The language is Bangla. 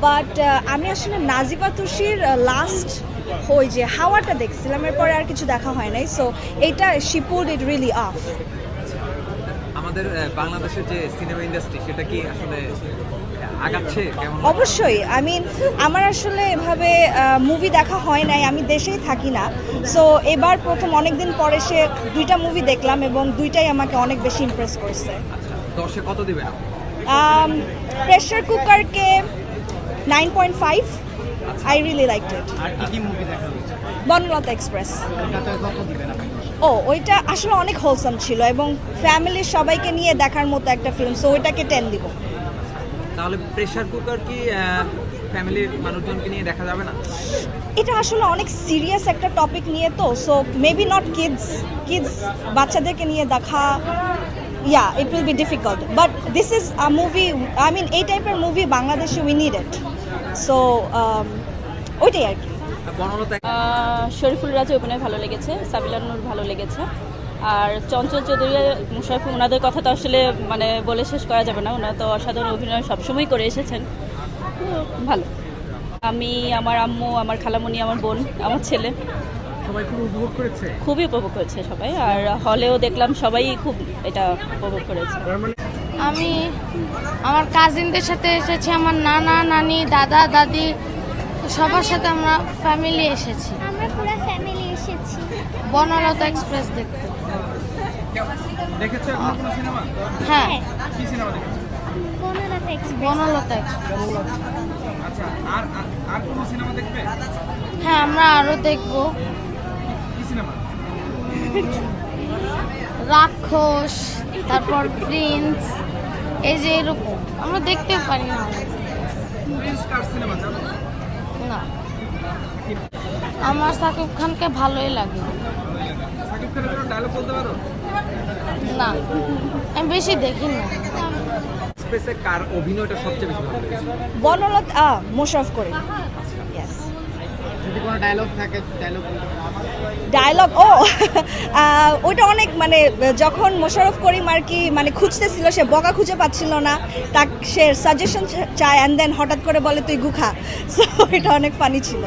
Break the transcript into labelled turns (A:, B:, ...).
A: বাট আমি আসলে নাজিবা তুষির লাস্ট ওই যে হাওয়াটা দেখছিলাম, এরপরে আর কিছু দেখা হয় নাই। সো এইটা she pulled it really of.
B: আমাদের বাংলাদেশের যে সিনেমা ইন্ডাস্ট্রি সেটা কি আসলে আগাচ্ছে কেমন?
A: অবশ্যই, আই মিন আমার আসলে এভাবে মুভি দেখা হয় নাই, আমি দেশেই থাকি না। সো এবার প্রথম অনেক দিন পরে সে 2টা মুভি দেখলাম এবং 2টাই আমাকে অনেক বেশি ইমপ্রেস করছে।
B: আচ্ছা, 10-এ কত দিবেন?
A: প্রেশার কুকারকে 9.5। I really liked it.
C: আর কি মুভি দেখা হয়েছে?
A: বনলতা এক্সপ্রেস।
C: ওটাতে কত দিবেন আপনি?
A: ওইটা আসলে অনেক হোলসাম ছিল এবং ফ্যামিলির সবাইকে নিয়ে দেখার মতো একটা ফিল্ম, সো ওইটাকে 10 দিব।
B: তাহলে প্রেসার কুকার কি ফ্যামিলির মানুষজনকে নিয়ে দেখা যাবে না?
A: এটা আসলে অনেক সিরিয়াস একটা টপিক নিয়ে, তো সো মেবি নট কিডস বাচ্চাদেরকে নিয়ে দেখা, yeah it will be difficult, but this is a movie, I mean এই টাইপের মুভি বাংলাদেশে উই নিড ইট। সো ওইটাই আর কি।
B: বনলতা
D: শরীফুল রাজের অভিনয় ভালো লেগেছে, সাবিলা নূর ভালো লেগেছে, আর চঞ্চল চৌধুরী মুশারফ, ওনাদের কথা তো আসলে মানে বলে শেষ করা যাবে না, ওনারা তো অসাধারণ অভিনয় সবসময় করে এসেছেন, তো ভালো। আমি, আমার আম্মু, আমার খালামণি, আমার বোন, আমার ছেলে
C: সবাই খুব উপভোগ করেছে।
D: খুবই উপভোগ করেছে সবাই, আর হলেও দেখলাম সবাই খুব এটা উপভোগ করেছে।
E: আমি আমার কাজিনদের সাথে এসেছি, আমার নানা নানি দাদা দাদি সবার সাথে আমরা ফ্যামিলি এসেছি।
F: আমরা পুরো ফ্যামিলি এসেছি
E: বনলতা এক্সপ্রেস দেখতে।
C: দেখেছো এখন কোনো সিনেমা?
E: হ্যাঁ,
C: কি সিনেমা দেখেছো?
F: বনলতা এক্সপ্রেস।
E: বনলতা এক্সপ্রেস।
C: আচ্ছা, আর আর কোনো সিনেমা দেখবে?
E: হ্যাঁ, আমরা আরো দেখবো
C: কি সিনেমা?
E: রাক্ষস, তারপর প্রিন্স, এই যে এরকম আমরা দেখতেও পারি না।
C: প্রিন্স কার সিনেমা জানো?
E: না, আমার শাকিব খানকে ভালোই লাগে।
C: সাকিব খানের কোনো ডায়লগ বলতে পারো?
E: না, আমি বেশি দেখি না।
B: স্পেসে কার অভিনয়টা সবচেয়ে বেশি ভালো লেগেছে?
A: বনলতা মোশাররফ করিম। ইয়েস।
C: যদি কোনো ডায়লগ থাকে ডায়লগ বলতে পারো?
A: ডায়লগ ওইটা অনেক মানে যখন মোশাররফ করিম আর কি মানে খুঁজতেছিল, সে বকা খুঁজে পাচ্ছিল না, তাকে সে সাজেশন চায় অ্যান্ড দেন হঠাৎ করে বলে তুই গুখা, সো এটা অনেক ফানি ছিল।